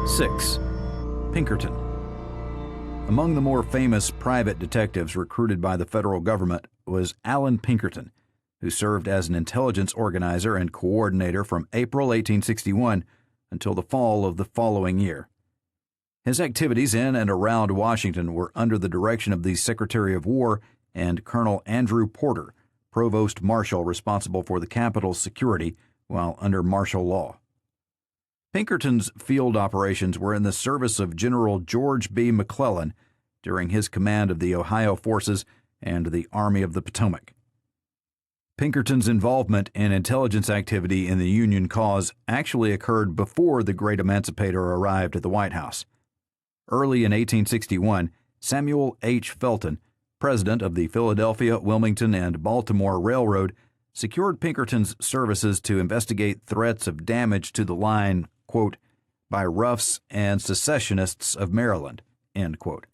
6. Pinkerton. Among the more famous private detectives recruited by the federal government was Allan Pinkerton, who served as an intelligence organizer and coordinator from April 1861 until the fall of the following year. His activities in and around Washington were under the direction of the Secretary of War and Colonel Andrew Porter, Provost Marshal responsible for the capital's security while under martial law. Pinkerton's field operations were in the service of General George B. McClellan during his command of the Ohio forces and the Army of the Potomac. Pinkerton's involvement in intelligence activity in the Union cause actually occurred before the great emancipator arrived at the White House. Early in 1861, Samuel H. Felton, president of the Philadelphia, Wilmington, and Baltimore Railroad, secured Pinkerton's services to investigate threats of damage to the line, quote, by roughs and secessionists of Maryland, end quote.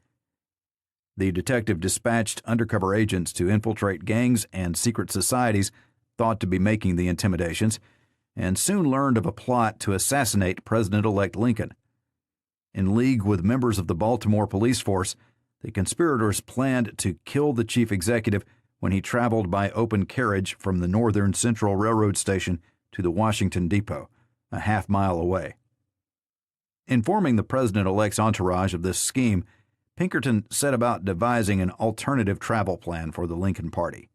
The detective dispatched undercover agents to infiltrate gangs and secret societies thought to be making the intimidations, and soon learned of a plot to assassinate President-elect Lincoln. In league with members of the Baltimore police force, the conspirators planned to kill the chief executive when he traveled by open carriage from the Northern Central Railroad station to the Washington Depot, a half-mile away. Informing the president-elect's entourage of this scheme, Pinkerton set about devising an alternative travel plan for the Lincoln Party.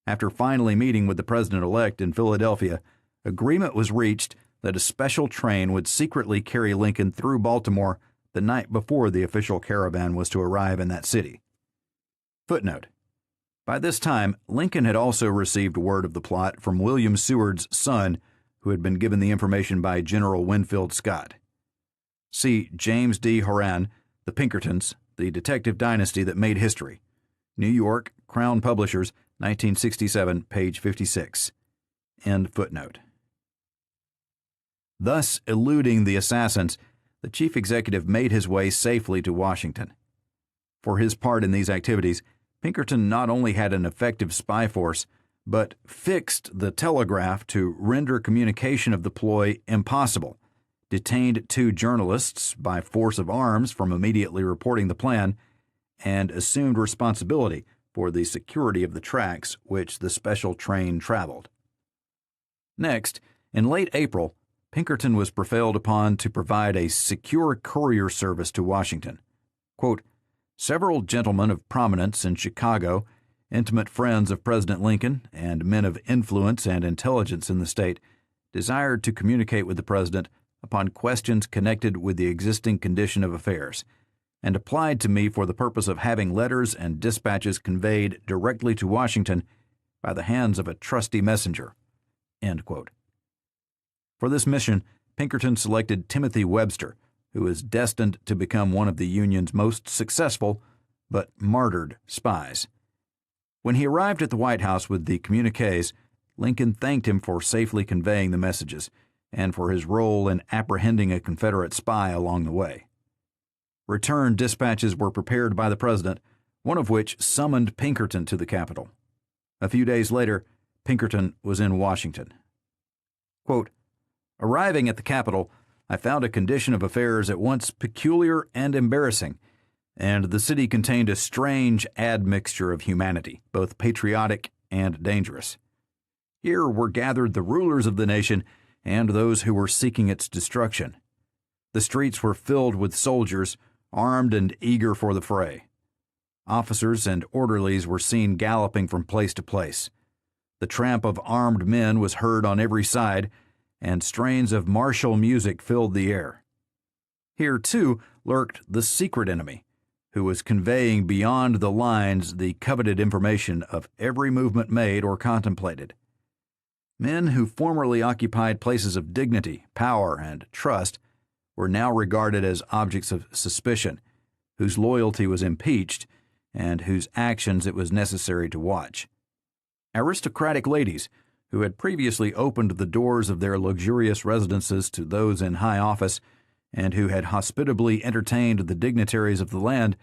After finally meeting with the president-elect in Philadelphia, agreement was reached that a special train would secretly carry Lincoln through Baltimore the night before the official caravan was to arrive in that city. Footnote: by this time, Lincoln had also received word of the plot from William Seward's son, who had been given the information by General Winfield Scott. See James D. Horan, The Pinkertons, The Detective Dynasty That Made History. New York, Crown Publishers, 1967, page 56. End footnote. Thus eluding the assassins, the chief executive made his way safely to Washington. For his part in these activities, Pinkerton not only had an effective spy force, but fixed the telegraph to render communication of the ploy impossible, detained 2 journalists by force of arms from immediately reporting the plan, and assumed responsibility for the security of the tracks which the special train traveled. Next, in late April, Pinkerton was prevailed upon to provide a secure courier service to Washington. Quote, several gentlemen of prominence in Chicago, intimate friends of President Lincoln, and men of influence and intelligence in the state, desired to communicate with the president upon questions connected with the existing condition of affairs, and applied to me for the purpose of having letters and dispatches conveyed directly to Washington by the hands of a trusty messenger. End quote. For this mission, Pinkerton selected Timothy Webster, who is destined to become one of the Union's most successful but martyred spies. When he arrived at the White House with the communiques, Lincoln thanked him for safely conveying the messages and for his role in apprehending a Confederate spy along the way. Return dispatches were prepared by the president, one of which summoned Pinkerton to the Capitol. A few days later, Pinkerton was in Washington. Quote, arriving at the Capitol, I found a condition of affairs at once peculiar and embarrassing, and the city contained a strange admixture of humanity, both patriotic and dangerous. Here were gathered the rulers of the nation and those who were seeking its destruction. The streets were filled with soldiers, armed and eager for the fray. Officers and orderlies were seen galloping from place to place. The tramp of armed men was heard on every side, and strains of martial music filled the air. Here, too, lurked the secret enemy, who was conveying beyond the lines the coveted information of every movement made or contemplated. Men who formerly occupied places of dignity, power, and trust were now regarded as objects of suspicion, whose loyalty was impeached, and whose actions it was necessary to watch. Aristocratic ladies, who had previously opened the doors of their luxurious residences to those in high office, and who had hospitably entertained the dignitaries of the land,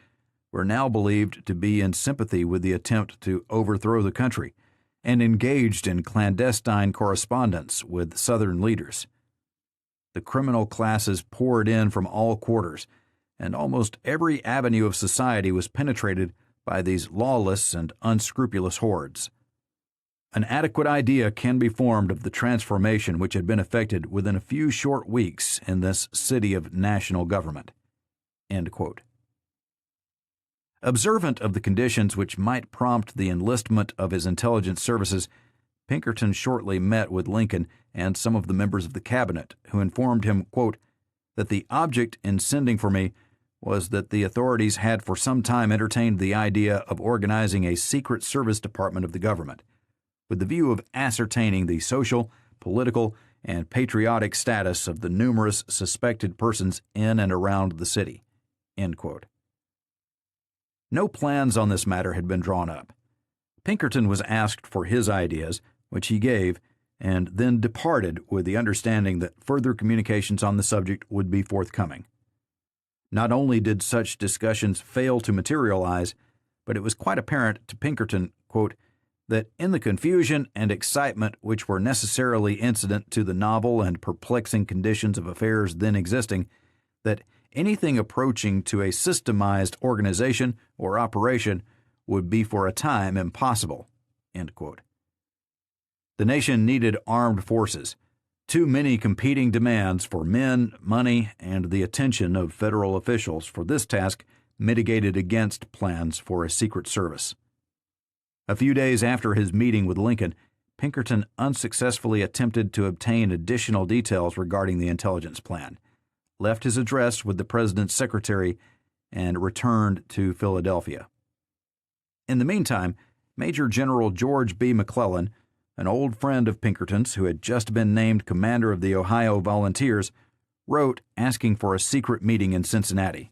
were now believed to be in sympathy with the attempt to overthrow the country, and engaged in clandestine correspondence with Southern leaders. the criminal classes poured in from all quarters, and almost every avenue of society was penetrated by these lawless and unscrupulous hordes. An adequate idea can be formed of the transformation which had been effected within a few short weeks in this city of national government." End quote. Observant of the conditions which might prompt the enlistment of his intelligence services, Pinkerton shortly met with Lincoln and some of the members of the cabinet, who informed him, quote, that the object in sending for me was that the authorities had for some time entertained the idea of organizing a secret service department of the government, with the view of ascertaining the social, political, and patriotic status of the numerous suspected persons in and around the city. End quote. No plans on this matter had been drawn up. Pinkerton was asked for his ideas, which he gave, and then departed with the understanding that further communications on the subject would be forthcoming. Not only did such discussions fail to materialize, but it was quite apparent to Pinkerton, quote, that in the confusion and excitement which were necessarily incident to the novel and perplexing conditions of affairs then existing, that anything approaching to a systemized organization or operation would be for a time impossible. End quote. The nation needed armed forces, too many competing demands for men, money, and the attention of federal officials for this task mitigated against plans for a secret service. A few days after his meeting with Lincoln, Pinkerton unsuccessfully attempted to obtain additional details regarding the intelligence plan, left his address with the president's secretary, and returned to Philadelphia. In the meantime, Major General George B. McClellan, an old friend of Pinkerton's who had just been named commander of the Ohio Volunteers, wrote asking for a secret meeting in Cincinnati.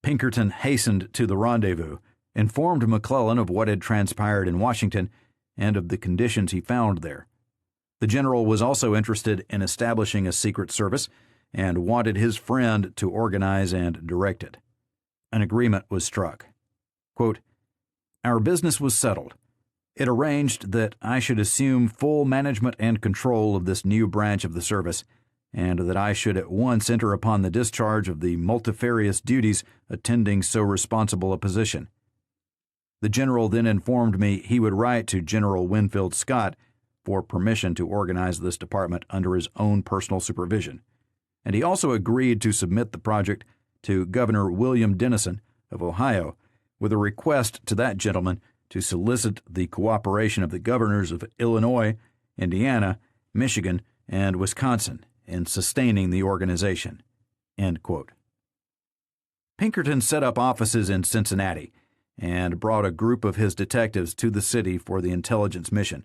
Pinkerton hastened to the rendezvous, informed McClellan of what had transpired in Washington and of the conditions he found there. The general was also interested in establishing a secret service and wanted his friend to organize and direct it. An agreement was struck. Quote, "Our business was settled. It arranged that I should assume full management and control of this new branch of the service, and that I should at once enter upon the discharge of the multifarious duties attending so responsible a position. The general then informed me he would write to General Winfield Scott for permission to organize this department under his own personal supervision, and he also agreed to submit the project to Governor William Dennison of Ohio with a request to that gentleman to solicit the cooperation of the governors of Illinois, Indiana, Michigan, and Wisconsin in sustaining the organization." End quote. Pinkerton set up offices in Cincinnati and brought a group of his detectives to the city for the intelligence mission.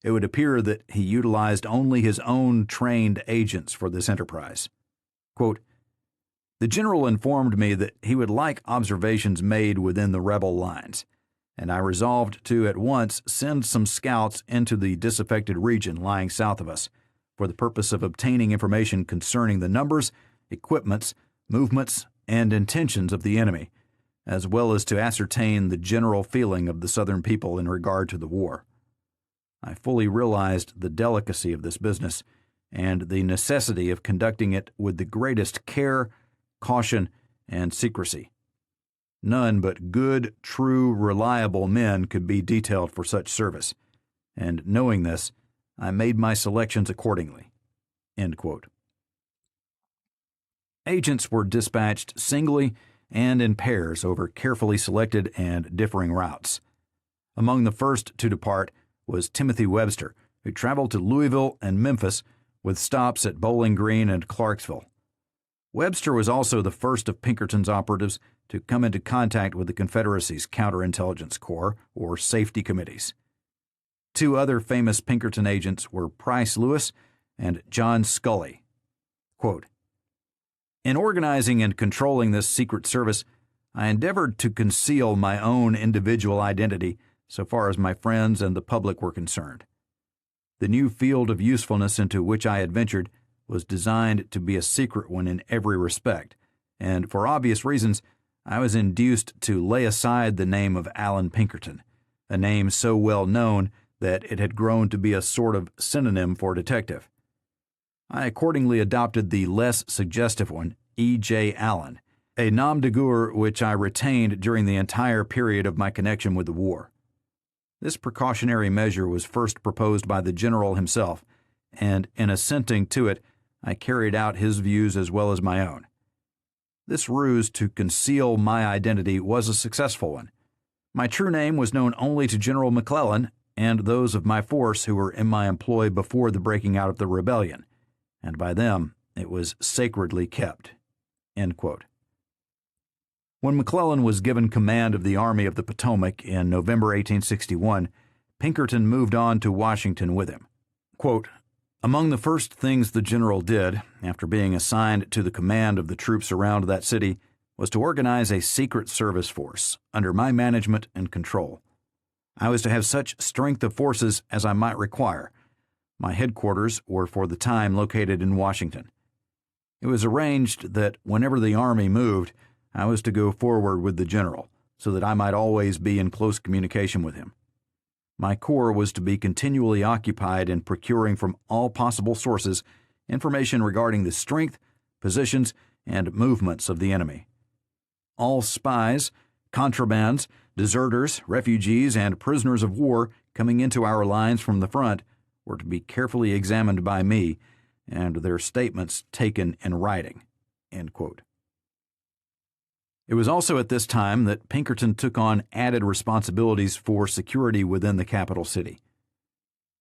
It would appear that he utilized only his own trained agents for this enterprise. Quote, "The general informed me that he would like observations made within the rebel lines, and I resolved to at once send some scouts into the disaffected region lying south of us for the purpose of obtaining information concerning the numbers, equipments, movements, and intentions of the enemy, as well as to ascertain the general feeling of the Southern people in regard to the war. I fully realized the delicacy of this business and the necessity of conducting it with the greatest care, caution, and secrecy. None but good, true, reliable men could be detailed for such service, and knowing this, I made my selections accordingly." End quote. Agents were dispatched singly and in pairs over carefully selected and differing routes. Among the first to depart was Timothy Webster, who traveled to Louisville and Memphis with stops at Bowling Green and Clarksville. Webster was also the first of Pinkerton's operatives to come into contact with the Confederacy's counterintelligence corps, or safety committees. Two other famous Pinkerton agents were Price Lewis and John Scully. Quote, "In organizing and controlling this secret service, I endeavored to conceal my own individual identity so far as my friends and the public were concerned. The new field of usefulness into which I had ventured was designed to be a secret one in every respect, and for obvious reasons, I was induced to lay aside the name of Allan Pinkerton, a name so well known that it had grown to be a sort of synonym for detective. I accordingly adopted the less suggestive one, E.J. Allan, a nom de guerre which I retained during the entire period of my connection with the war. This precautionary measure was first proposed by the general himself, and in assenting to it, I carried out his views as well as my own. This ruse to conceal my identity was a successful one. My true name was known only to General McClellan and those of my force who were in my employ before the breaking out of the rebellion, and by them it was sacredly kept." End quote. When McClellan was given command of the Army of the Potomac in November 1861, Pinkerton moved on to Washington with him. Quote, "Among the first things the general did, after being assigned to the command of the troops around that city, was to organize a secret service force under my management and control. I was to have such strength of forces as I might require. My headquarters were for the time located in Washington. It was arranged that whenever the army moved, I was to go forward with the general, so that I might always be in close communication with him. My corps was to be continually occupied in procuring from all possible sources information regarding the strength, positions, and movements of the enemy. All spies, contrabands, deserters, refugees, and prisoners of war coming into our lines from the front were to be carefully examined by me and their statements taken in writing." End quote. It was also at this time that Pinkerton took on added responsibilities for security within the capital city.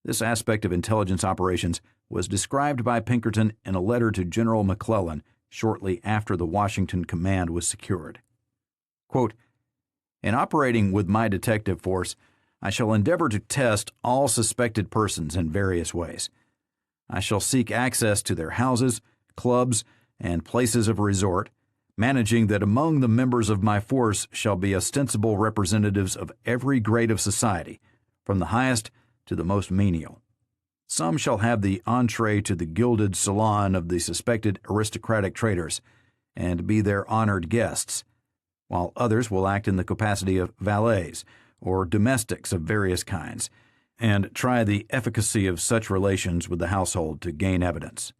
This aspect of intelligence operations was described by Pinkerton in a letter to General McClellan shortly after the Washington command was secured. Quote, "In operating with my detective force, I shall endeavor to test all suspected persons in various ways. I shall seek access to their houses, clubs, and places of resort, managing that among the members of my force shall be ostensible representatives of every grade of society, from the highest to the most menial. Some shall have the entree to the gilded salon of the suspected aristocratic traders, and be their honored guests, while others will act in the capacity of valets or domestics of various kinds, and try the efficacy of such relations with the household to gain evidence.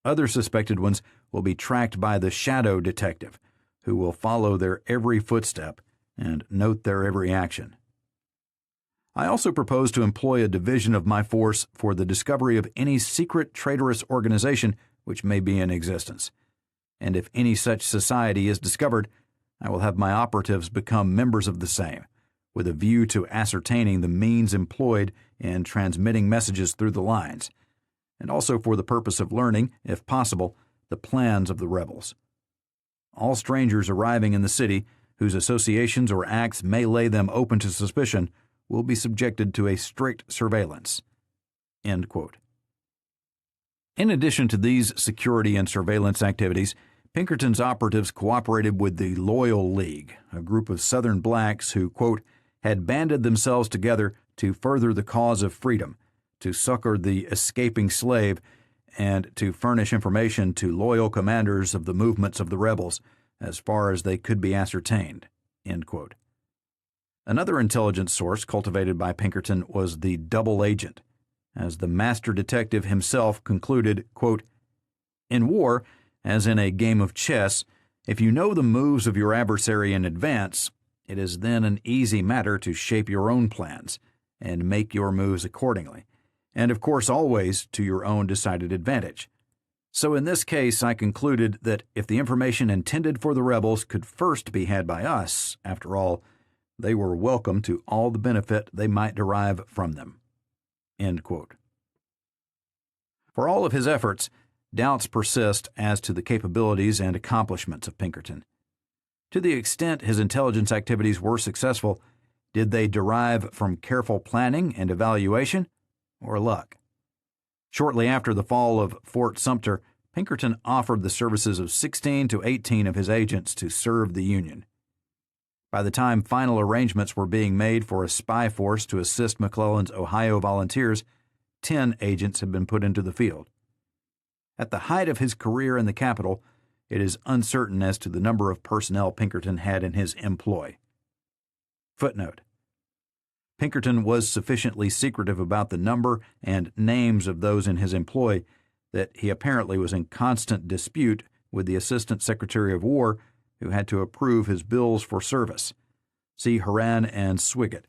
Other suspected ones will be tracked by the shadow detective, who will follow their every footstep and note their every action. I also propose to employ a division of my force for the discovery of any secret traitorous organization which may be in existence, and if any such society is discovered, I will have my operatives become members of the same, with a view to ascertaining the means employed in transmitting messages through the lines, and also for the purpose of learning, if possible, the plans of the rebels. All strangers arriving in the city, whose associations or acts may lay them open to suspicion, will be subjected to a strict surveillance." End quote. In addition to these security and surveillance activities, Pinkerton's operatives cooperated with the Loyal League, a group of Southern blacks who, quote, "had banded themselves together to further the cause of freedom, to succor the escaping slave, and to furnish information to loyal commanders of the movements of the rebels as far as they could be ascertained." End quote. Another intelligence source cultivated by Pinkerton was the double agent, as the master detective himself concluded, quote, "In war, as in a game of chess, if you know the moves of your adversary in advance, it is then an easy matter to shape your own plans and make your moves accordingly, and of course always to your own decided advantage. So in this case I concluded that if the information intended for the rebels could first be had by us, after all, they were welcome to all the benefit they might derive from them." End quote. For all of his efforts, doubts persist as to the capabilities and accomplishments of Pinkerton. To the extent his intelligence activities were successful, did they derive from careful planning and evaluation, or luck? Shortly after the fall of Fort Sumter, Pinkerton offered the services of 16 to 18 of his agents to serve the Union. By the time final arrangements were being made for a spy force to assist McClellan's Ohio volunteers, 10 agents had been put into the field. At the height of his career in the capital, it is uncertain as to the number of personnel Pinkerton had in his employ. Footnote: Pinkerton was sufficiently secretive about the number and names of those in his employ that he apparently was in constant dispute with the Assistant Secretary of War, who had to approve his bills for service. See Horan and Swiggett,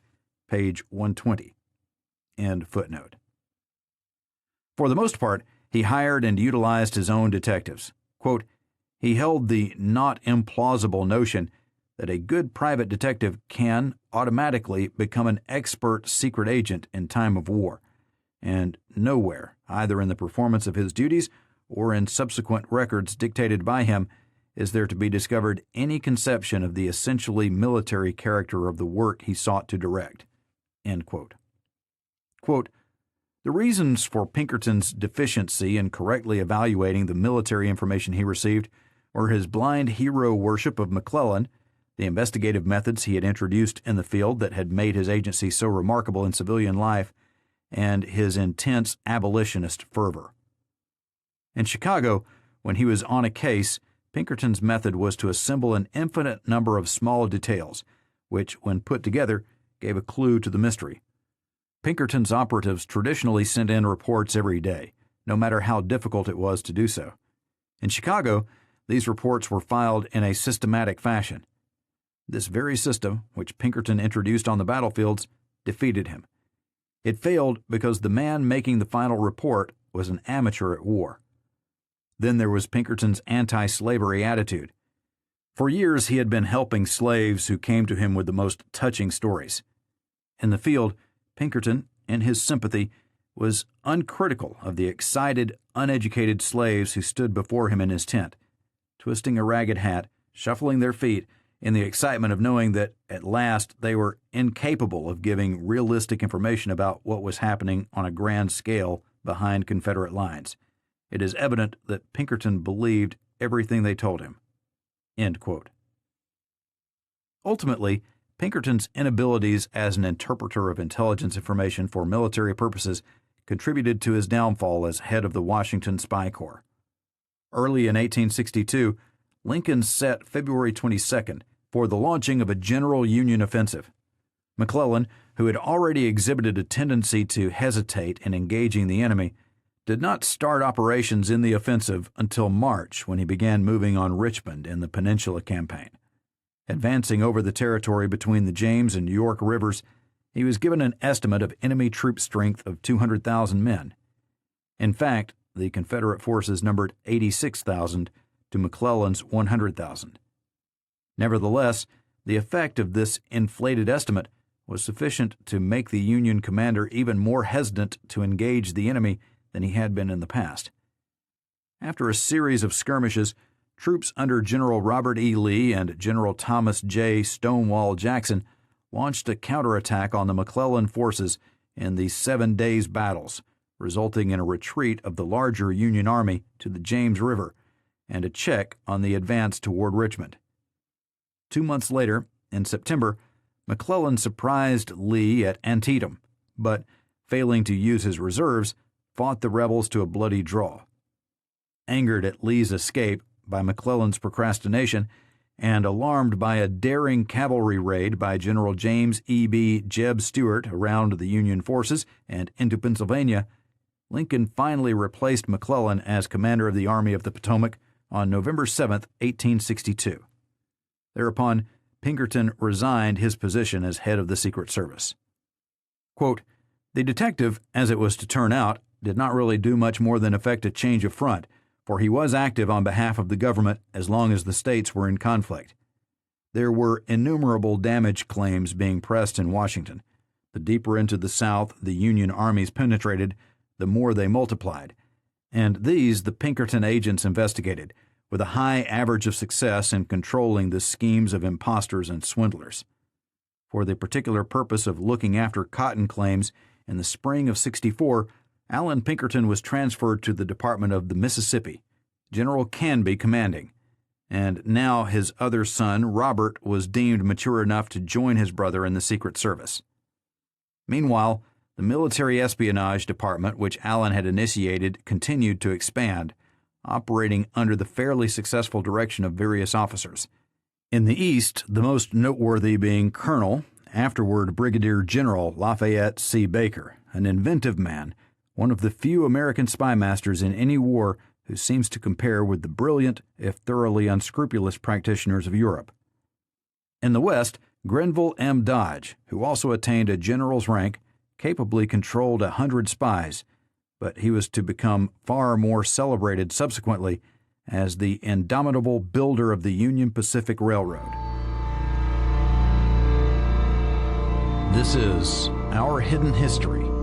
page 120. End footnote. For the most part, he hired and utilized his own detectives. Quote, he held the not implausible notion that a good private detective can automatically become an expert secret agent in time of war, and nowhere, either in the performance of his duties or in subsequent records dictated by him, is there to be discovered any conception of the essentially military character of the work he sought to direct. End quote. Quote, the reasons for Pinkerton's deficiency in correctly evaluating the military information he received were his blind hero worship of McClellan, the investigative methods he had introduced in the field that had made his agency so remarkable in civilian life, and his intense abolitionist fervor. In Chicago, when he was on a case, Pinkerton's method was to assemble an infinite number of small details, which, when put together, gave a clue to the mystery. Pinkerton's operatives traditionally sent in reports every day, no matter how difficult it was to do so. In Chicago, these reports were filed in a systematic fashion. This very system, which Pinkerton introduced on the battlefields, defeated him. It failed because the man making the final report was an amateur at war. Then there was Pinkerton's anti-slavery attitude. For years he had been helping slaves who came to him with the most touching stories. In the field, Pinkerton, in his sympathy, was uncritical of the excited, uneducated slaves who stood before him in his tent, twisting a ragged hat, shuffling their feet, in the excitement of knowing that, at last, they were incapable of giving realistic information about what was happening on a grand scale behind Confederate lines. It is evident that Pinkerton believed everything they told him. End quote. Ultimately, Pinkerton's inabilities as an interpreter of intelligence information for military purposes contributed to his downfall as head of the Washington Spy Corps. Early in 1862, Lincoln set February 22nd for the launching of a general Union offensive. McClellan, who had already exhibited a tendency to hesitate in engaging the enemy, did not start operations in the offensive until March, when he began moving on Richmond in the Peninsula Campaign. Advancing over the territory between the James and York rivers, he was given an estimate of enemy troop strength of 200,000 men. In fact, the Confederate forces numbered 86,000 to McClellan's 100,000. Nevertheless, the effect of this inflated estimate was sufficient to make the Union commander even more hesitant to engage the enemy than he had been in the past. After a series of skirmishes, troops under General Robert E. Lee and General Thomas J. Stonewall Jackson launched a counterattack on the McClellan forces in the 7 days' battles, resulting in a retreat of the larger Union army to the James River and a check on the advance toward Richmond. 2 months later, in September, McClellan surprised Lee at Antietam, but, failing to use his reserves, fought the rebels to a bloody draw. Angered at Lee's escape by McClellan's procrastination, and alarmed by a daring cavalry raid by General James E. B. Jeb Stuart around the Union forces and into Pennsylvania, Lincoln finally replaced McClellan as commander of the Army of the Potomac on November 7, 1862. Thereupon, Pinkerton resigned his position as head of the Secret Service. Quote, the detective, as it was to turn out, did not really do much more than effect a change of front, for he was active on behalf of the government as long as the states were in conflict. There were innumerable damage claims being pressed in Washington. The deeper into the South the Union armies penetrated, the more they multiplied, and these the Pinkerton agents investigated, with a high average of success in controlling the schemes of impostors and swindlers. For the particular purpose of looking after cotton claims, in the spring of '64, Allan Pinkerton was transferred to the Department of the Mississippi, General Canby commanding, and now his other son, Robert, was deemed mature enough to join his brother in the Secret Service. Meanwhile, the military espionage department, which Allan had initiated, continued to expand, operating under the fairly successful direction of various officers. In the East, the most noteworthy being Colonel, afterward Brigadier General Lafayette C. Baker, an inventive man, one of the few American spy masters in any war who seems to compare with the brilliant, if thoroughly unscrupulous practitioners of Europe. In the West, Grenville M. Dodge, who also attained a general's rank, capably controlled 100 spies, but he was to become far more celebrated subsequently as the indomitable builder of the Union Pacific Railroad. This is Our Hidden History